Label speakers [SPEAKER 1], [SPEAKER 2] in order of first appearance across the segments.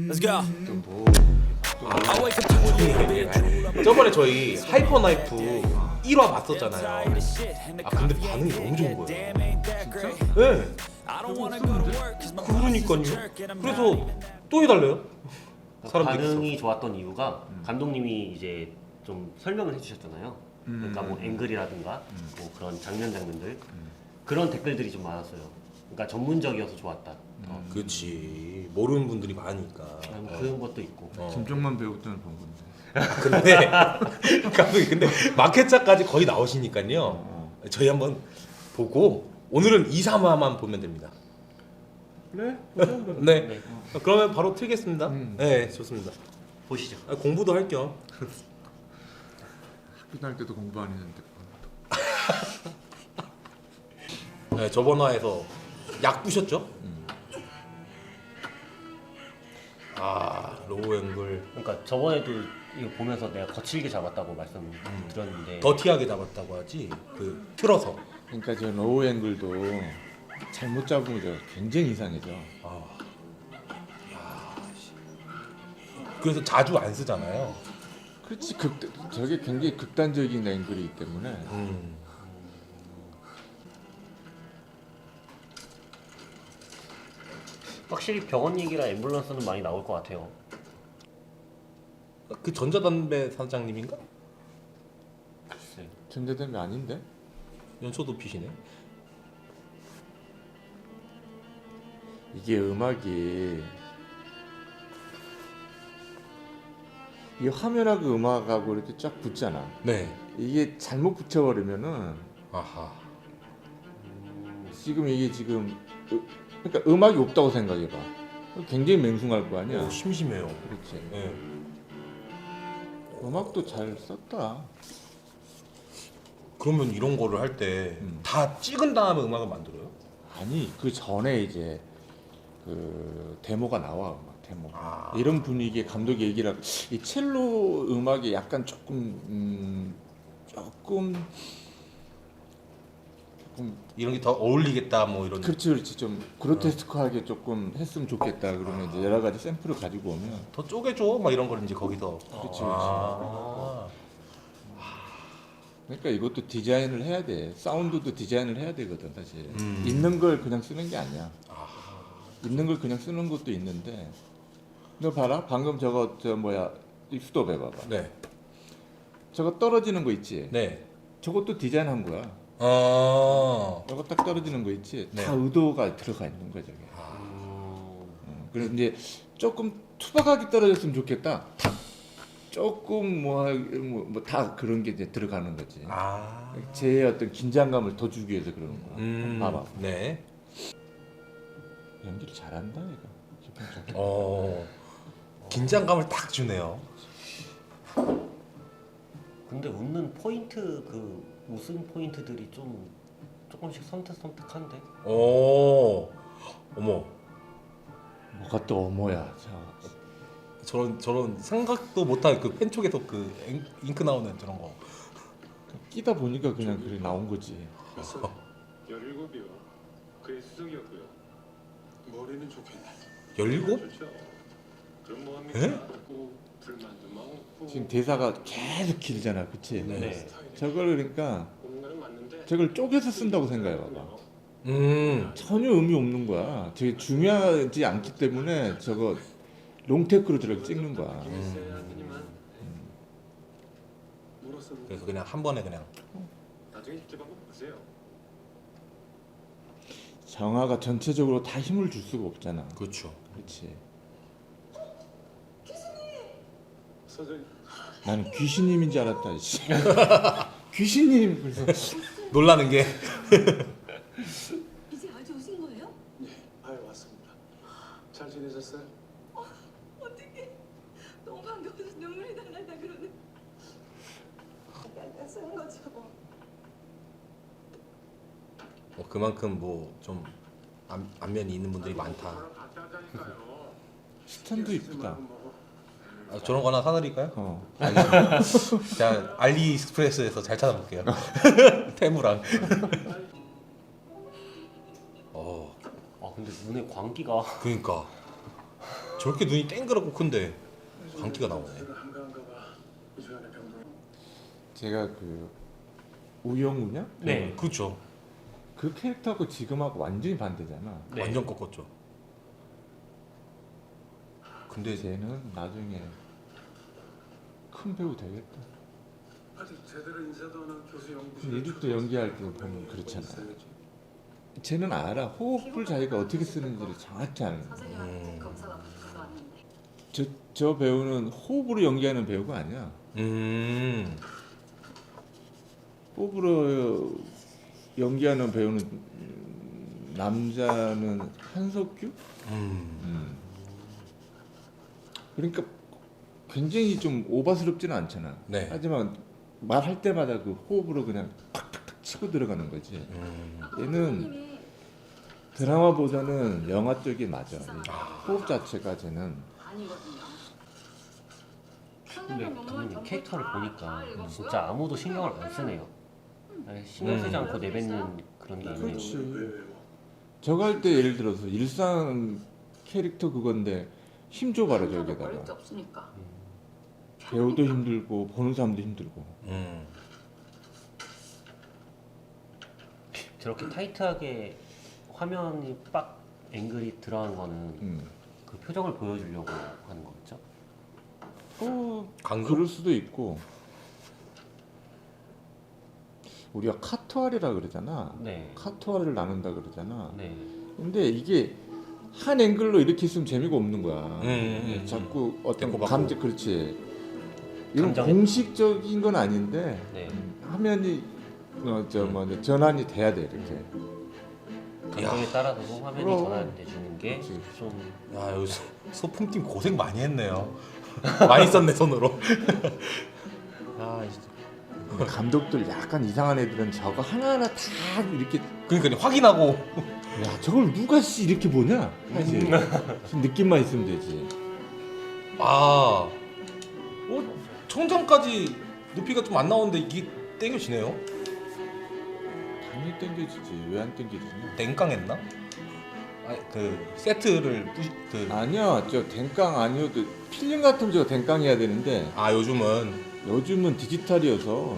[SPEAKER 1] Let's go.
[SPEAKER 2] 저번에 저희 하이퍼 나이프 1화 봤었잖아요. 근데 반응이 너무 좋은 거예요. 네. 그러니까요. 그래서 또 해달래요. 사람들이
[SPEAKER 3] 반응이 좋았던 이유가 감독님이 이제 좀 설명을 해주셨잖아요. 그러니까 뭐 앵글이라든가 뭐 그런 장면들 그런 댓글들이 좀 많았어요. 그러니까 전문적이어서 좋았다.
[SPEAKER 2] 그렇지. 모르는 분들이 많으니까.
[SPEAKER 3] 그런 것도 있고.
[SPEAKER 4] 김종만 배우 때는 본 건데.
[SPEAKER 2] 근데 감독님 근데 마켓차까지 거의 나오시니까요. 저희 한번 보고 오늘은 2, 3화만 보면 됩니다.
[SPEAKER 4] 그래?
[SPEAKER 2] 네. 그러면 바로 틀겠습니다. 네, 좋습니다.
[SPEAKER 3] 보시죠.
[SPEAKER 2] 공부도 할 겸.
[SPEAKER 4] 학교 다닐 때도 공부 안 했는데.
[SPEAKER 2] 네, 저번 화에서 약 부셨죠? 로우 앵글
[SPEAKER 3] 그러니까 저번에도 이거 보면서 내가 거칠게 잡았다고 말씀드렸는데
[SPEAKER 2] 더티하게 잡았다고 하지. 그 틀어서.
[SPEAKER 4] 그러니까 저 로우 앵글도 잘못 잡으면 저 굉장히 이상해져.
[SPEAKER 2] 그래서 자주 안 쓰잖아요.
[SPEAKER 4] 그렇지. 저게 굉장히 극단적인 앵글이기 때문에.
[SPEAKER 3] 확실히 병원 얘기랑 앰뷸런스는 많이 나올 것 같아요.
[SPEAKER 2] 그 전자담배 사장님인가?
[SPEAKER 3] 글쎄.
[SPEAKER 4] 전자담배 아닌데?
[SPEAKER 2] 연소도 피시네.
[SPEAKER 4] 이게 음악이 이 화면하고 음악하고 이렇게 쫙 붙잖아.
[SPEAKER 2] 네.
[SPEAKER 4] 이게 잘못 붙여버리면은
[SPEAKER 2] 아하.
[SPEAKER 4] 지금 이게 지금 그러니까 음악이 없다고 생각해봐. 굉장히 맹숭할 거 아니야.
[SPEAKER 2] 심심해요.
[SPEAKER 4] 그렇지.
[SPEAKER 2] 네.
[SPEAKER 4] 음악도 잘 썼다.
[SPEAKER 2] 그러면 이런 거를 할 때 다 찍은 다음에 음악을 만들어요?
[SPEAKER 4] 아니 그 전에 이제 그 데모가 나와 음악 데모.
[SPEAKER 2] 아.
[SPEAKER 4] 이런 분위기에 감독이 얘기를 하고 이 첼로 음악이 약간 조금
[SPEAKER 2] 이런 게 더 어울리겠다 뭐 이런.
[SPEAKER 4] 그렇지 좀 그로테스크하게 조금 했으면 좋겠다 그러면 이제 여러 가지 샘플을 가지고 오면
[SPEAKER 2] 더 쪼개줘 막 이런 걸 이제 거기서.
[SPEAKER 4] 그렇지. 그러니까 이것도 디자인을 해야 돼. 사운드도 디자인을 해야 되거든 사실. 있는 걸 그냥 쓰는 게 아니야. 있는 걸 그냥 쓰는 것도 있는데 너 봐라 방금 저거 저 뭐야 입수도 해봐봐.
[SPEAKER 2] 네.
[SPEAKER 4] 저거 떨어지는 거 있지.
[SPEAKER 2] 네.
[SPEAKER 4] 저것도 디자인한 거야. 저거 딱 떨어지는 거 있지.
[SPEAKER 2] 네.
[SPEAKER 4] 다 의도가 들어가 있는 거야 저게. 그래서 이제 조금 투박하게 떨어졌으면 좋겠다. 조금 뭐 다 그런 게 이제 들어가는 거지. 제 어떤 긴장감을 더 주기 위해서 그러는 거야. 봐봐.
[SPEAKER 2] 네.
[SPEAKER 4] 연기를 잘한다 얘가.
[SPEAKER 2] 긴장감을 딱 주네요.
[SPEAKER 3] 근데 웃는 포인트 그 웃음 포인트들이 좀 조금씩 선택한데.
[SPEAKER 2] 어머.
[SPEAKER 4] 뭐가 또 어머야.
[SPEAKER 2] 저런 생각도 못할 그 펜 쪽에서 그 잉크 나오는 저런 거.
[SPEAKER 4] 끼다 보니까 그냥 그래 나온 거지.
[SPEAKER 5] 17이요. 그의 수석이었고요. 머리는 좋겠네.
[SPEAKER 2] 17?
[SPEAKER 5] 좋죠. 그럼 뭐합니까?
[SPEAKER 2] 에?
[SPEAKER 5] 불만도 많고.
[SPEAKER 4] 지금 대사가 계속 길잖아, 그치?
[SPEAKER 3] 네.
[SPEAKER 4] 저걸 그러니까
[SPEAKER 5] 공간은 맞는데.
[SPEAKER 4] 저걸 쪼개서 쓴다고 생각해봐봐.
[SPEAKER 2] 음.
[SPEAKER 4] 전혀 의미 없는 거야. 되게 중요하지 않기 때문에 저거 롱테크로 저렇게 찍는 거야.
[SPEAKER 5] 물었었는데
[SPEAKER 2] 그래서 그냥 한 번에 그냥.
[SPEAKER 5] 나중에 직접 한번 보세요.
[SPEAKER 4] 정화가 전체적으로 다 힘을 줄 수가 없잖아.
[SPEAKER 2] 그렇죠.
[SPEAKER 4] 그렇지.
[SPEAKER 5] 서준
[SPEAKER 4] 나는 귀신님인 줄 알았다. 씨. 귀신님. 그래서
[SPEAKER 2] 놀라는 게.
[SPEAKER 6] 이제 아주 오신 거예요?
[SPEAKER 5] 네, 아유 왔습니다. 잘 지내셨어요?
[SPEAKER 6] 어떻게 너무 반가워서 눈물이 날라 그러네. 약간 쓴 거죠.
[SPEAKER 2] 그만큼 뭐 좀 안면이 있는 분들이 많다.
[SPEAKER 5] 같이 하자니까요.
[SPEAKER 4] 스탄도 이쁘다.
[SPEAKER 2] 저런 거 하나 사드릴까요?
[SPEAKER 4] 알겠습니다.
[SPEAKER 2] 제가 알리익스프레스에서 잘 찾아볼게요. 테무랑.
[SPEAKER 3] 아 근데 눈에 광기가
[SPEAKER 2] 그러니까 저렇게 눈이 땡그랗고 큰데 광기가 나오네.
[SPEAKER 5] 한가한가 봐. 이주연의 병동.
[SPEAKER 4] 제가 그 우영우냐?
[SPEAKER 3] 네.
[SPEAKER 2] 그렇죠.
[SPEAKER 4] 그 캐릭터하고 지금하고 완전히 반대잖아.
[SPEAKER 3] 네.
[SPEAKER 2] 완전 꺾었죠. 근데
[SPEAKER 4] 쟤는 나중에 큰 배우 되겠다.
[SPEAKER 5] 아직 제대로 인사도 안 한 교수 연구실.
[SPEAKER 4] 근데 이집도 연기할 때 보면 그렇잖아. 쟤는 알아. 호흡을 자기가 어떻게 쓰는지를 정확히 아는 거야.
[SPEAKER 6] 선생님한테 검사가 받아서 왔는데.
[SPEAKER 4] 저 배우는 호흡으로 연기하는 배우가 아니야. 호흡으로 연기하는 배우는 남자는 한석규? 그러니까 굉장히 좀 오바스럽지는 않잖아.
[SPEAKER 2] 네.
[SPEAKER 4] 하지만 말할 때마다 그 호흡으로 그냥 탁탁탁 치고 들어가는 거지. 얘는
[SPEAKER 6] 선생님이
[SPEAKER 4] 드라마보다는 영화 쪽이 맞아. 이 호흡 자체가 쟤는
[SPEAKER 6] 아니거든요.
[SPEAKER 3] 근데 감독님 캐릭터를 보니까 진짜 아무도 신경을 안 쓰네요. 아니, 신경 쓰지 않고 내뱉는 그런 게 있네요.
[SPEAKER 4] 그렇지. 저거 할 때 예를 들어서 일상 캐릭터 그건데 힘 줘봐라
[SPEAKER 6] 걸릴 게
[SPEAKER 4] 저기다가.
[SPEAKER 6] 없으니까.
[SPEAKER 4] 배우도 힘들고 보는 사람도 힘들고.
[SPEAKER 3] 저렇게 타이트하게 화면이 빡 앵글이 들어간 거는 그 표정을 보여주려고 하는 거겠죠?
[SPEAKER 2] 강급?
[SPEAKER 4] 그럴 수도 있고. 우리가 카토알이라 그러잖아.
[SPEAKER 3] 네.
[SPEAKER 4] 카토알을 나눈다 그러잖아.
[SPEAKER 3] 네.
[SPEAKER 4] 근데 이게 한 앵글로 이렇게 있으면 재미가 없는 거야. 자꾸 어떤
[SPEAKER 2] 대꾸받고.
[SPEAKER 4] 감정 그렇지. 이건
[SPEAKER 3] 감정이-
[SPEAKER 4] 공식적인 건 아닌데
[SPEAKER 3] 네.
[SPEAKER 4] 화면이 전환이 돼야 돼 이렇게.
[SPEAKER 3] 감정에 따라서도 화면이
[SPEAKER 4] 그럼.
[SPEAKER 3] 전환돼 주는 게
[SPEAKER 4] 그치.
[SPEAKER 3] 좀
[SPEAKER 2] 야 여기 소품팀 고생 많이 했네요. 많이 썼네 손으로. 아
[SPEAKER 4] 근데 감독들 약간 이상한 애들은 저거 하나하나 다 이렇게
[SPEAKER 2] 그러니까 확인하고.
[SPEAKER 4] 야 저걸 누가 씨 이렇게 보냐 사실 느낌만 있으면 되지.
[SPEAKER 2] 아, 청장까지 높이가 좀 안 나오는데 이게 땡겨지네요.
[SPEAKER 4] 당연히 땡겨지지. 왜 안 땡겨지냐?
[SPEAKER 2] 땡깡했나? 아, 그 세트를
[SPEAKER 4] 아니야 저 댕깡 아니어도 필름 같으면 저 댕깡 해야 되는데 요즘은 디지털이어서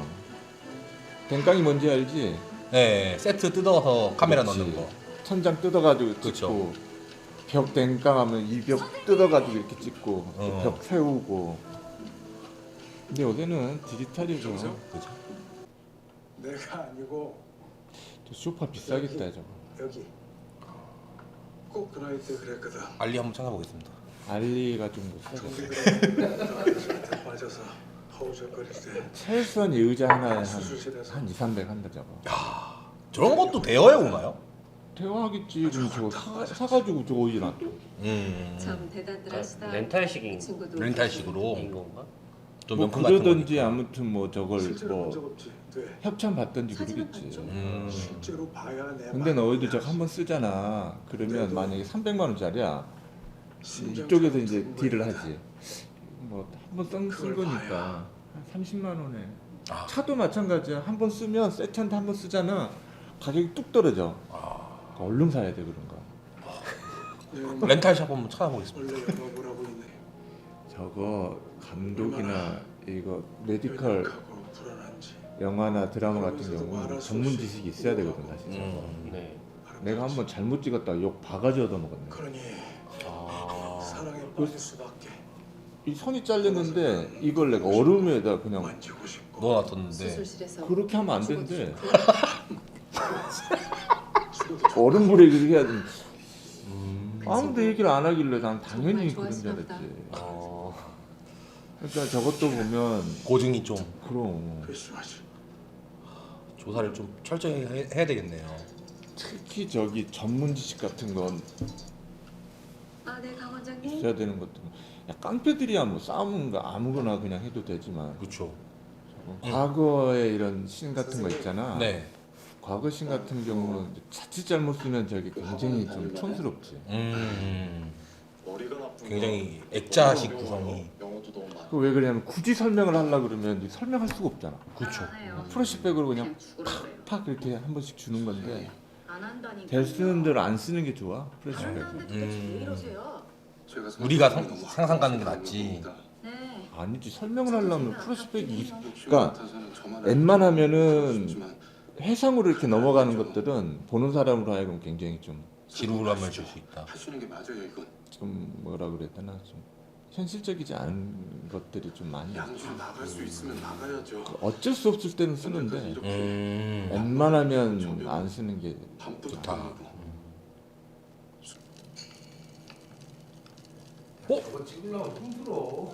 [SPEAKER 4] 댕깡이 뭔지 알지?
[SPEAKER 2] 네 세트 뜯어서 카메라
[SPEAKER 4] 그렇지.
[SPEAKER 2] 넣는 거.
[SPEAKER 4] 천장 뜯어가지고
[SPEAKER 2] 그쵸.
[SPEAKER 4] 찍고 벽 댕깡하면 이 벽 뜯어가지고 이렇게 찍고 벽 세우고. 근데 요새는 디지털이죠.
[SPEAKER 2] 그죠?
[SPEAKER 5] 내가 아니고
[SPEAKER 4] 저 소파 비싸겠다 저거.
[SPEAKER 5] 여기 꼭 그 나이 때 그랬거든.
[SPEAKER 2] 알리 한번 찾아보겠습니다.
[SPEAKER 4] 알리가 좀 더 싸죠.
[SPEAKER 5] 동기들한테 빠져서 허우적거릴 때
[SPEAKER 4] 최소한 이 의자 하나에 한
[SPEAKER 5] 수술실에서
[SPEAKER 4] 2,300 한다 저거.
[SPEAKER 2] 저런 것도 대여해 오나요?
[SPEAKER 4] 대화하겠지. 그럼 저거 사가지고 저거 어디 놔둬.
[SPEAKER 6] 참 대단들 하시다.
[SPEAKER 3] 그러니까 렌탈식인
[SPEAKER 6] 친구도
[SPEAKER 2] 렌탈식으로
[SPEAKER 3] 건가?
[SPEAKER 2] 좀
[SPEAKER 4] 뭐
[SPEAKER 2] 명품 같은
[SPEAKER 4] 그러든지
[SPEAKER 2] 거니까.
[SPEAKER 4] 아무튼 뭐 저걸
[SPEAKER 5] 실제로 본
[SPEAKER 4] 뭐
[SPEAKER 5] 적 없지. 돼.
[SPEAKER 4] 협찬 받든지
[SPEAKER 6] 사진은
[SPEAKER 4] 그러겠지.
[SPEAKER 6] 봤죠?
[SPEAKER 5] 실제로 봐야 내.
[SPEAKER 4] 근데 너희들 저거 한번 쓰잖아. 그러면 만약에 300만 원짜리야. 이쪽에서 이제 딜을 하지. 뭐 한번 쓴 거니까 한 30만 원에.
[SPEAKER 2] 아.
[SPEAKER 4] 차도 마찬가지야. 한 번 쓰면 세차한테 한 번 쓰잖아. 가격이 뚝 떨어져. 그러니까 얼른 사야 돼 그런 거.
[SPEAKER 2] 렌탈샵 한번 찾아보겠습니다.
[SPEAKER 5] 원래 영업을 하고 있네.
[SPEAKER 4] 저거 감독이나 이거 메디컬
[SPEAKER 5] 열악하고 불안한지.
[SPEAKER 4] 영화나 드라마 같은 경우는 전문 지식이 있어야 되거든 사실.
[SPEAKER 3] 네.
[SPEAKER 4] 내가 한번 잘못 찍었다 욕 바가지 얻어먹었네.
[SPEAKER 5] 그러니
[SPEAKER 3] 아.
[SPEAKER 5] 사랑에 빠질 수밖에.
[SPEAKER 4] 이 선이 잘렸는데 이걸 내가 얼음에다 그냥
[SPEAKER 5] 만지고 싶고.
[SPEAKER 2] 넣어놨었는데
[SPEAKER 6] 수술실에서
[SPEAKER 4] 그렇게 하면 안 된대.
[SPEAKER 5] 죽어도
[SPEAKER 4] 얼음물에 그렇게 해야 돼. 아무도 얘기를 안 하길래 난 당연히
[SPEAKER 6] 정말
[SPEAKER 4] 그런 줄
[SPEAKER 6] 좋아하시나
[SPEAKER 4] 알았지.
[SPEAKER 3] 어.
[SPEAKER 4] 그러니까 저것도 보면
[SPEAKER 2] 고증이 좀
[SPEAKER 4] 그럼
[SPEAKER 5] 배심하지.
[SPEAKER 2] 조사를 좀 철저히 해야 되겠네요.
[SPEAKER 4] 특히 저기 전문 지식 같은 건
[SPEAKER 6] 아, 네, 강 원장님.
[SPEAKER 4] 있어야 되는 것도 야, 깡패들이야 뭐 싸우는 거 아무거나 그냥 해도 되지만
[SPEAKER 2] 그렇죠.
[SPEAKER 4] 과거에 이런 신 같은 거 있잖아.
[SPEAKER 2] 네.
[SPEAKER 4] 과거 신 같은 경우는 자칫 잘못 쓰면 저기 굉장히 좀 촌스럽지.
[SPEAKER 2] 굉장히 액자식 구성이.
[SPEAKER 5] 것도 너무 많아.
[SPEAKER 4] 그 왜 그러냐면 굳이 설명을 하려고 그러면 설명할 수가 없잖아.
[SPEAKER 2] 그렇죠.
[SPEAKER 4] 프레시백으로 그냥
[SPEAKER 6] 죽으라 그래요.
[SPEAKER 4] 팍 이렇게 한 번씩 주는 건데
[SPEAKER 6] 안 한다니까.
[SPEAKER 4] 될 쓰는 대로 안 쓰는 게 좋아. 프레시백.
[SPEAKER 6] 다른데 왜 이러세요?
[SPEAKER 5] 제가
[SPEAKER 2] 우리가
[SPEAKER 5] 성격이 너무
[SPEAKER 2] 상상 가는 게
[SPEAKER 5] 악하다
[SPEAKER 2] 낫지.
[SPEAKER 5] 보니까
[SPEAKER 6] 네.
[SPEAKER 4] 아니지 설명을 하려면 프레시백이
[SPEAKER 5] 욕심
[SPEAKER 4] 그러니까
[SPEAKER 5] 같아서는 저만
[SPEAKER 4] 웬만하면은
[SPEAKER 5] 알지만
[SPEAKER 4] 해상으로 이렇게 넘어가는 것들은 보는 사람으로 하여금 굉장히
[SPEAKER 2] 지루함을 줄 수 있다.
[SPEAKER 5] 하시는 게 맞아요 이건.
[SPEAKER 4] 좀 뭐라 그래야 되나 좀 현실적이지 않은 것들이 좀 많이
[SPEAKER 5] 양주 나갈 수 있으면 나가야죠.
[SPEAKER 4] 어쩔 수 없을 때는 쓰는데
[SPEAKER 5] 이렇게
[SPEAKER 4] 웬만하면 안 쓰는 게
[SPEAKER 5] 밤도
[SPEAKER 2] 좋다.
[SPEAKER 5] 나가고.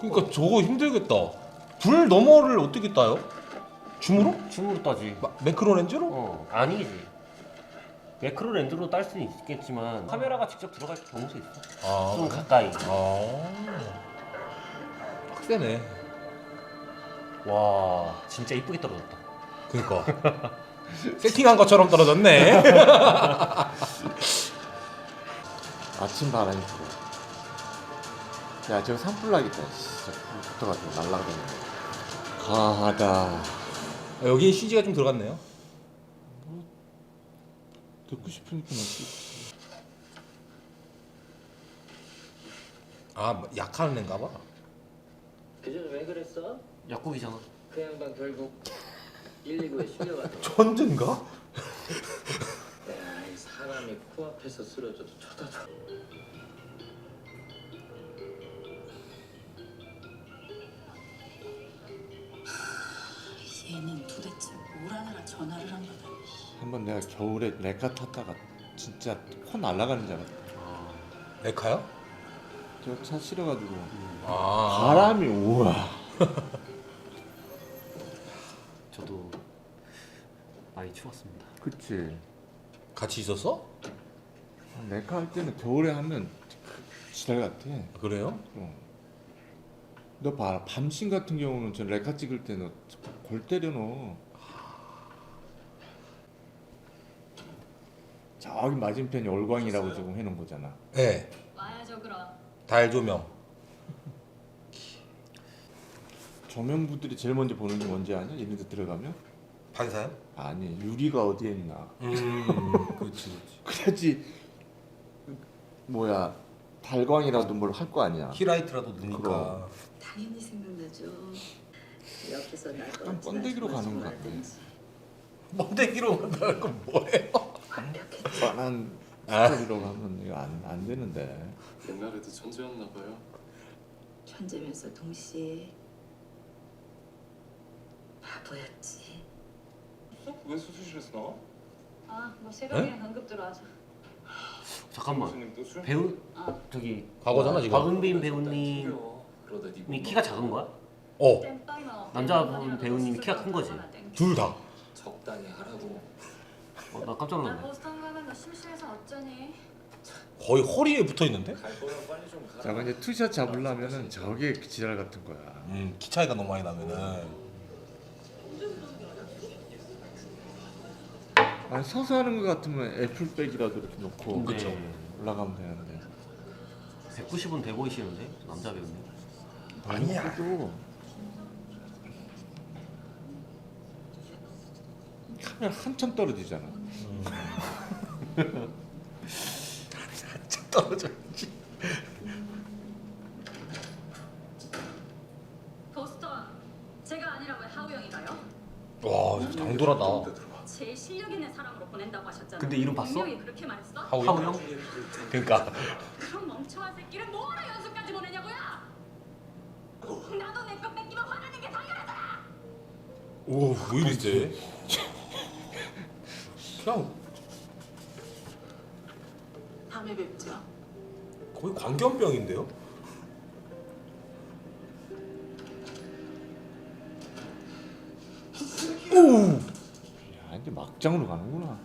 [SPEAKER 2] 그러니까 저거 힘들겠다. 불 너머를 어떻게 따요? 줌으로?
[SPEAKER 3] 줌으로 따지.
[SPEAKER 2] 매크로 렌즈로?
[SPEAKER 3] 아니지. 매크로 렌즈로 딸 수는 있겠지만 카메라가 직접 들어갈 경우도 있어.
[SPEAKER 2] 아,
[SPEAKER 3] 좀 가까이.
[SPEAKER 2] 빡세네.
[SPEAKER 3] 와 진짜 이쁘게 떨어졌다.
[SPEAKER 2] 그러니까 세팅한 것처럼 떨어졌네.
[SPEAKER 4] 아침 바람이 불어. 야 저거 산불 나겠다. 진짜 불 붙어가지고 날라가다니네. 가하다.
[SPEAKER 2] 여기 CG가 좀 들어갔네요.
[SPEAKER 4] 듣고 싶으니까 막 찍지.
[SPEAKER 2] 아, 약한 애인가 봐.
[SPEAKER 1] 그전에 왜 그랬어?
[SPEAKER 3] 약국이잖아.
[SPEAKER 1] 그 양반 결국 119에 실려갔다.
[SPEAKER 2] 천재인가?
[SPEAKER 1] 야, 이 사람이 코앞에서 쓰러져도 쳐다줘.
[SPEAKER 6] 얘는 도대체 뭘 하느라 전화를 한 거다.
[SPEAKER 4] 한번 내가 겨울에 레카 탔다가 진짜 코 날아가는 줄 알았다.
[SPEAKER 2] 레카요?
[SPEAKER 4] 저 차 실어가지고
[SPEAKER 2] 아,
[SPEAKER 4] 바람이 우와.
[SPEAKER 3] 저도 많이 추웠습니다.
[SPEAKER 4] 그치.
[SPEAKER 2] 같이 있었어?
[SPEAKER 4] 레카 할 때는 겨울에 하면 지랄 같아.
[SPEAKER 2] 그래요?
[SPEAKER 4] 너 봐라 밤신 같은 경우는 저 레카 찍을 때는 골 때려 넣어. 저기 맞은편이 얼광이라고 지금 해놓은 거잖아.
[SPEAKER 2] 네.
[SPEAKER 6] 와야죠 그럼.
[SPEAKER 2] 달 조명.
[SPEAKER 4] 조명부들이 제일 먼저 보는 게 뭔지 아냐? 이런 데 들어가면?
[SPEAKER 2] 반사요?
[SPEAKER 4] 아니 유리가 어디에 있나.
[SPEAKER 2] 그렇지.
[SPEAKER 4] 그래야지 뭐야 발광이라도 뭘 할 거 아니야.
[SPEAKER 2] 히라이트라도 넣으니까.
[SPEAKER 4] 그럼.
[SPEAKER 6] 당연히 생각나죠. 옆에서 날
[SPEAKER 4] 약간 번데기로 가는 것 같아.
[SPEAKER 2] 번데기로 만나는 건 뭐예요?
[SPEAKER 6] 완벽했지.
[SPEAKER 4] 뻔한
[SPEAKER 2] 아.
[SPEAKER 4] 스토리로 하면 이거 안 되는데.
[SPEAKER 5] 옛날에도 천재였나 봐요.
[SPEAKER 6] 천재면서 동시에 바보였지.
[SPEAKER 5] 왜 수술실에서 나와?
[SPEAKER 6] 아, 뭐 새벽에 응급 들어와서.
[SPEAKER 3] 잠깐만.
[SPEAKER 5] 교수님도 술?
[SPEAKER 3] 배우
[SPEAKER 6] 아,
[SPEAKER 3] 저기
[SPEAKER 2] 과거잖아, 지금.
[SPEAKER 3] 박은빈 배우님이
[SPEAKER 5] 그러다 네
[SPEAKER 3] 키가 작은 거야?
[SPEAKER 2] 어,
[SPEAKER 3] 남자분 배우님이 키가 큰 거지?
[SPEAKER 2] 둘 다.
[SPEAKER 5] 적당히 하라고.
[SPEAKER 3] 나 깜짝
[SPEAKER 6] 나
[SPEAKER 3] 놀랐네.
[SPEAKER 6] 보스턴 가면 너 심심해서 어쩌니?
[SPEAKER 2] 거의 허리에 붙어 있는데?
[SPEAKER 5] 갈 거면 빨리 좀 가.
[SPEAKER 4] 저거 이제 투샷 잡으려면은 저게 지랄 같은 거야.
[SPEAKER 2] 키 차이가 너무 많이 나면은.
[SPEAKER 4] 아니 서서 하는 거 같으면 애플백이라도 이렇게 놓고
[SPEAKER 3] 그쵸.
[SPEAKER 4] 올라가면 되는데.
[SPEAKER 3] 190은 돼 보이시는데 남자 배우님.
[SPEAKER 2] 아니야.
[SPEAKER 4] 또 카메라 한참 떨어지잖아.
[SPEAKER 2] 한참 떨어져 있지.
[SPEAKER 6] 보스턴, 제가 아니라고 하우 형이가요?
[SPEAKER 2] 와, 당돌하다.
[SPEAKER 6] 제일 실력 있는 사람으로 보낸다고 하셨잖아요.
[SPEAKER 3] 근데 이름 봤어?
[SPEAKER 6] 분명히 그렇게 말했어?
[SPEAKER 2] 하우
[SPEAKER 3] 하우 형?
[SPEAKER 2] 그러니까.
[SPEAKER 6] 그런 멍청한 새끼를 뭐하러 연습까지 보내냐고요? 나도 내 거 뺏기면 화나는 게 당연하잖아.
[SPEAKER 2] 오, 왜 이리 세? 그냥
[SPEAKER 6] 다음에 뵙죠.
[SPEAKER 2] 거의 광견병인데요?
[SPEAKER 4] 야 이제 막장으로 가는구나.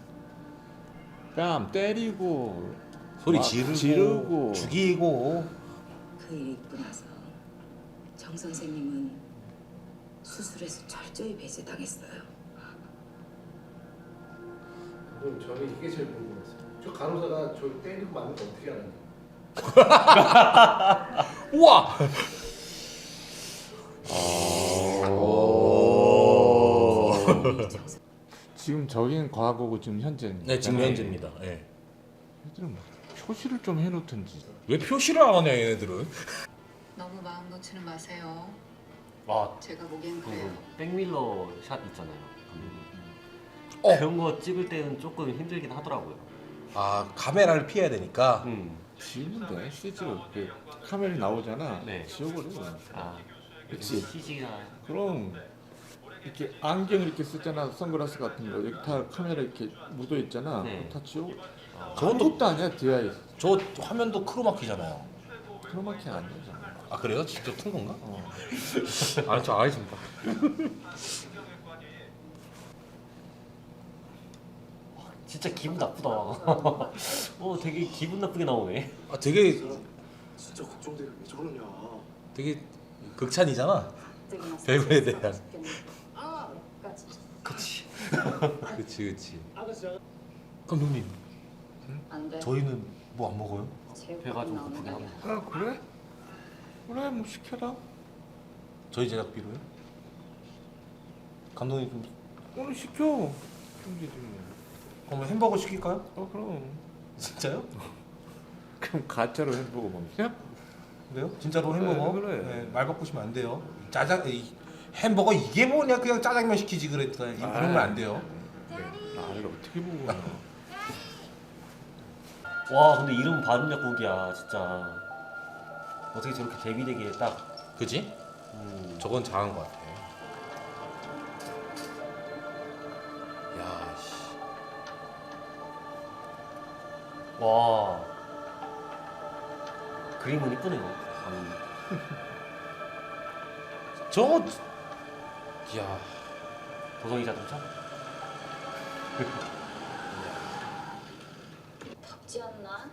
[SPEAKER 4] 뺨 때리고
[SPEAKER 2] 소리
[SPEAKER 4] 막
[SPEAKER 2] 지르고, 죽이고.
[SPEAKER 6] 그 일이 있고 나서 정 선생님은 수술에서 철저히 배제당했어요.
[SPEAKER 7] 그럼 저는 이게 제일 궁금했어요. 저 간호사가 저 때리고 맞는 거 어떻게 하는지.
[SPEAKER 2] 우와!
[SPEAKER 4] 지금 저긴 과거고 지금 현재입니다.
[SPEAKER 2] 네, 지금 현재입니다. 예.
[SPEAKER 4] 얘들은 뭐 표시를 좀 해놓든지.
[SPEAKER 2] 왜 표시를 안 하냐 얘네들은?
[SPEAKER 8] 너무 마음 놓치는 마세요.
[SPEAKER 3] 와,
[SPEAKER 8] 제가 보기엔 그래요.
[SPEAKER 3] 백밀러 샷 있잖아요. 그런 거 찍을 때는 조금 힘들긴 하더라고요.
[SPEAKER 2] 아 카메라를 피해야 되니까.
[SPEAKER 4] 지우는데 CG로 그 카메라 나오잖아.
[SPEAKER 3] 네.
[SPEAKER 4] 지워버려.
[SPEAKER 3] 아,
[SPEAKER 4] 그치.
[SPEAKER 3] CG가
[SPEAKER 4] 그럼 이렇게 안경 이렇게 쓰잖아. 선글라스 같은 거 여기 다 카메라 이렇게 묻어 있잖아.
[SPEAKER 3] 네.
[SPEAKER 4] 다 지워.
[SPEAKER 2] 저것도
[SPEAKER 4] 아무것도 아니야 DI.
[SPEAKER 2] 저 화면도 크로마키잖아요.
[SPEAKER 4] 크로마키 안 되잖아.
[SPEAKER 2] 아 그래요? 직접 튼 건가?
[SPEAKER 4] 아저 아이 좀 봐.
[SPEAKER 3] 진짜 기분 나쁘다. 되게 기분 나쁘게 나오네.
[SPEAKER 2] 아 되게
[SPEAKER 5] 진짜 걱정돼. 왜 저러냐.
[SPEAKER 2] 되게 극찬이잖아.
[SPEAKER 6] 갑자기 막
[SPEAKER 2] 배우에 대한.
[SPEAKER 6] 아, 여기까지.
[SPEAKER 3] 그치.
[SPEAKER 2] 그치. 감독님,
[SPEAKER 6] 안 돼.
[SPEAKER 2] 저희는 뭐 안 먹어요?
[SPEAKER 6] 제육볶음
[SPEAKER 3] 배가 좀
[SPEAKER 6] 나오는
[SPEAKER 3] 고프긴
[SPEAKER 6] 날이야.
[SPEAKER 3] 합니다.
[SPEAKER 4] 아 그래? 그래 뭐 시켜라.
[SPEAKER 2] 저희 제작비로요? 감독님 좀
[SPEAKER 4] 오늘 시켜. 힘들지 뭐.
[SPEAKER 2] 그럼 햄버거 시킬까요?
[SPEAKER 4] 그럼.
[SPEAKER 2] 진짜요?
[SPEAKER 4] 그럼 가짜로 햄버거 먹냐?
[SPEAKER 2] 그래요? 진짜로 햄버거?
[SPEAKER 4] 그래.
[SPEAKER 2] 네, 말 바꾸시면 안 돼요. 햄버거 이게 뭐냐? 그냥 짜장면 시키지 그랬더니 그러면 안 돼요.
[SPEAKER 4] 나를 어떻게 보고.
[SPEAKER 3] 와, 근데 이름 바른 약국이야, 진짜. 어떻게 저렇게 데뷔되기에 딱.
[SPEAKER 2] 그지? 저건 잘한 것 같아. 야, 씨.
[SPEAKER 3] 와. 그림은 이쁘네요.
[SPEAKER 2] 저거, 야,
[SPEAKER 3] 도성이 자동차?
[SPEAKER 6] 덥지 않나?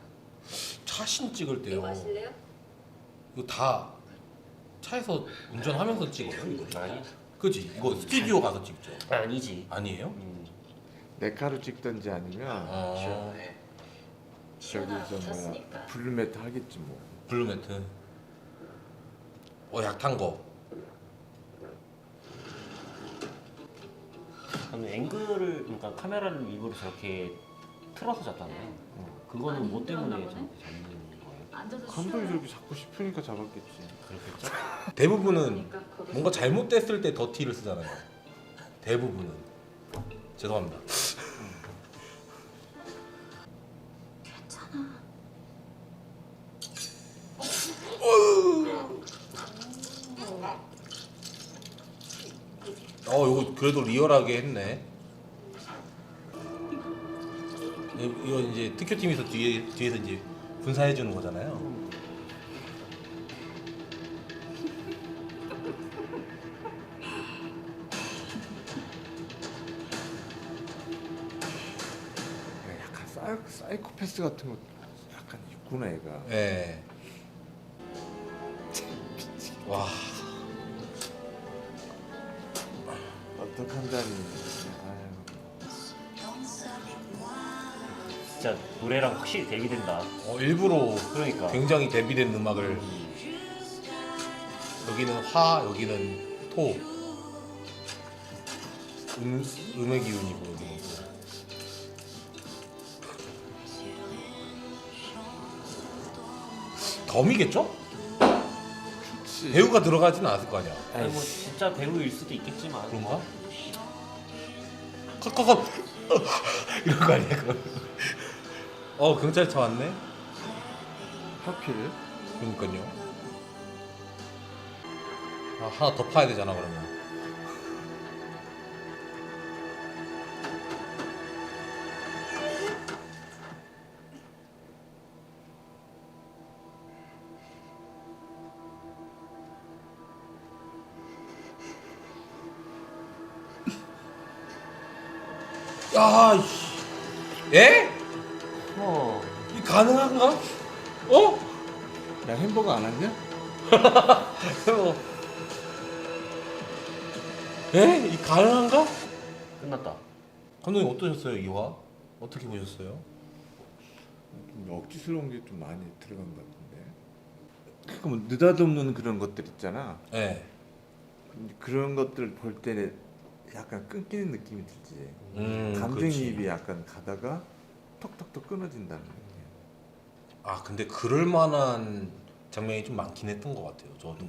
[SPEAKER 2] 차신 찍을
[SPEAKER 6] 이거
[SPEAKER 2] 때요.
[SPEAKER 6] 마실래요?
[SPEAKER 2] 이거 다 차에서 운전하면서 찍어요. 이거.
[SPEAKER 3] 아니.
[SPEAKER 2] 그지? 이거 스튜디오 가서 찍죠.
[SPEAKER 3] 아니지.
[SPEAKER 2] 아니에요?
[SPEAKER 4] 내 카로 찍든지 아니면
[SPEAKER 2] 어,
[SPEAKER 4] 저기서 뭐야
[SPEAKER 6] 탔으니까.
[SPEAKER 4] 블루매트 하겠지 뭐.
[SPEAKER 2] 블루매트. 약한 거.
[SPEAKER 3] 저는 앵글을, 그러니까 카메라를 일부러 저렇게 틀어서 잡잖아요. 그거는 뭐 때문에
[SPEAKER 6] 아니,
[SPEAKER 3] 저렇게 잡는 거예요?
[SPEAKER 6] 앉아서
[SPEAKER 4] 감독이
[SPEAKER 6] 쉬어요.
[SPEAKER 4] 저렇게 잡고 싶으니까 잡았겠지.
[SPEAKER 3] 그렇겠죠?
[SPEAKER 2] 대부분은
[SPEAKER 6] 그러니까 거기서
[SPEAKER 2] 뭔가 잘못됐을 때 더티를 쓰잖아요. 대부분은. 죄송합니다.
[SPEAKER 6] 괜찮아.
[SPEAKER 2] 요거 그래도 리얼하게 했네. 이거 이제 특효팀에서 뒤에서 이제 분사해 주는 거잖아요.
[SPEAKER 4] 약간 사이코패스 같은 거 약간 있구나 얘가.
[SPEAKER 2] 예. 와,
[SPEAKER 4] 어떡한다니.
[SPEAKER 3] 진짜 노래랑 확실히 대비된다.
[SPEAKER 2] 일부러
[SPEAKER 3] 그러니까.
[SPEAKER 2] 굉장히 대비된 음악을. 여기는 화, 여기는 토. 음의 기운이고 여기는 또. 덤이겠죠? 배우가 들어가지는 않을 거 아니야.
[SPEAKER 3] 아니 뭐 진짜 배우일 수도 있겠지만.
[SPEAKER 2] 그런가? 컷컷컷 이런 거 아니야 그거? 경찰차 왔네.
[SPEAKER 4] 하필.
[SPEAKER 2] 그러니까요. 하나 더 파야 되잖아 그러면. 야, 예? 이 가능한가?
[SPEAKER 4] 야 햄버거 안 왔냐?
[SPEAKER 2] 예? 이 가능한가?
[SPEAKER 3] 끝났다.
[SPEAKER 2] 감독님 어떠셨어요 이화? 어떻게 보셨어요?
[SPEAKER 4] 좀 억지스러운 게 좀 많이 들어간 것 같은데. 그러니까 뭐 느닷없는 그런 것들 있잖아.
[SPEAKER 2] 네.
[SPEAKER 4] 근데 그런 것들 볼 때는 약간 끊기는 느낌이 들지. 감정이입이
[SPEAKER 2] 그렇지.
[SPEAKER 4] 약간 가다가 톡톡톡 끊어진다는 느낌.
[SPEAKER 2] 아 근데 그럴 만한 장면이 좀 많긴 했던 것 같아요. 저도.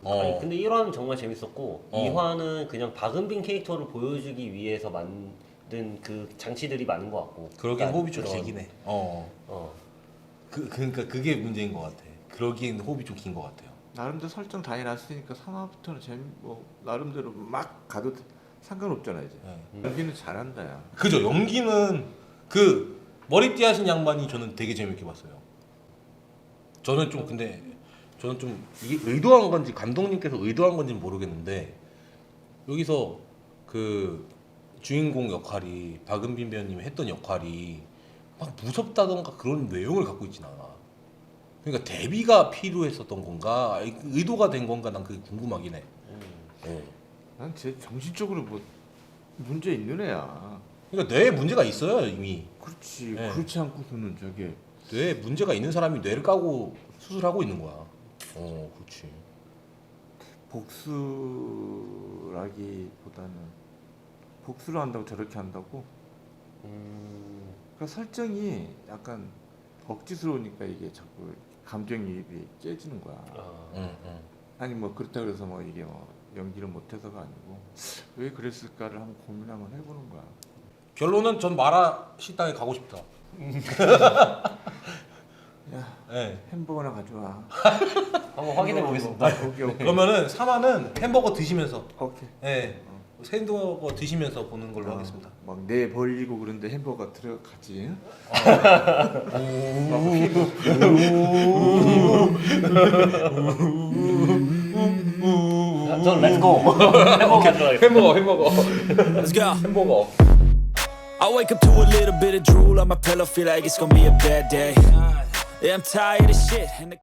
[SPEAKER 3] 아니, 근데 1화는 정말 재밌었고
[SPEAKER 2] 어.
[SPEAKER 3] 2화는 그냥 박은빈 캐릭터를 보여주기 위해서 만든 그 장치들이 많은 것 같고.
[SPEAKER 2] 그러기엔
[SPEAKER 3] 그러니까
[SPEAKER 2] 호흡이 좀
[SPEAKER 3] 그런-
[SPEAKER 2] 길긴 해. 그러니까 그게 문제인 것 같아. 그러기엔 호흡이 좀 긴 것 같아요.
[SPEAKER 4] 나름대로 설정 다 해놨으니까 3화부터는 뭐 나름대로 막 가도 상관없잖아 이제.
[SPEAKER 2] 네.
[SPEAKER 4] 여기는 잘한다 야.
[SPEAKER 2] 그죠. 연기는 그 머리띠 하신 양반이 저는 되게 재밌게 봤어요. 저는 좀 근데 저는 좀 이게 의도한 건지 감독님께서 의도한 건지 는 모르겠는데 여기서 그 주인공 역할이 박은빈 배우님이 했던 역할이 막 무섭다던가 그런 내용을 갖고 있진 않아. 그러니까 대비가 필요했었던 건가 의도가 된 건가 난 그게 궁금하긴 해.
[SPEAKER 4] 난 쟤 정신적으로 뭐 문제 있는 애야.
[SPEAKER 2] 그러니까 뇌에 문제가 있어요 이미.
[SPEAKER 4] 그렇지.
[SPEAKER 2] 네.
[SPEAKER 4] 그렇지 않고서는 저게
[SPEAKER 2] 뇌에 문제가 있는 사람이 뇌를 까고 수술하고 있는 거야. 그렇지.
[SPEAKER 4] 복수라기보다는 복수를 한다고 저렇게 한다고. 그러니까 설정이 약간 억지스러우니까 이게 자꾸 감정이입이 깨지는 거야. 아니 뭐 그렇다 그래서 뭐 이게 뭐 연기를 못해서가 아니고 왜 그랬을까를 한번 고민 한번 해보는 거야.
[SPEAKER 2] 결론은 전 마라 식당에 가고 싶다.
[SPEAKER 4] 야
[SPEAKER 2] 네.
[SPEAKER 4] 햄버거나 가져와.
[SPEAKER 3] 한번 확인해 보겠습니다.
[SPEAKER 4] 오케이.
[SPEAKER 2] 그러면은 3화는 햄버거 드시면서,
[SPEAKER 4] 오케이.
[SPEAKER 2] 네, 햄버거 드시면서 보는 걸로 하겠습니다.
[SPEAKER 4] 막 내 벌리고 그런데 햄버거 들어가지.
[SPEAKER 3] 전 렛츠고. 해보고 가져가겠습니다.
[SPEAKER 2] 햄버거.
[SPEAKER 9] Let's go.
[SPEAKER 2] 햄버거.
[SPEAKER 9] I wake up to a little bit of drool on my pillow, feel like it's gonna be a bad day. Yeah, I'm tired of shit. And the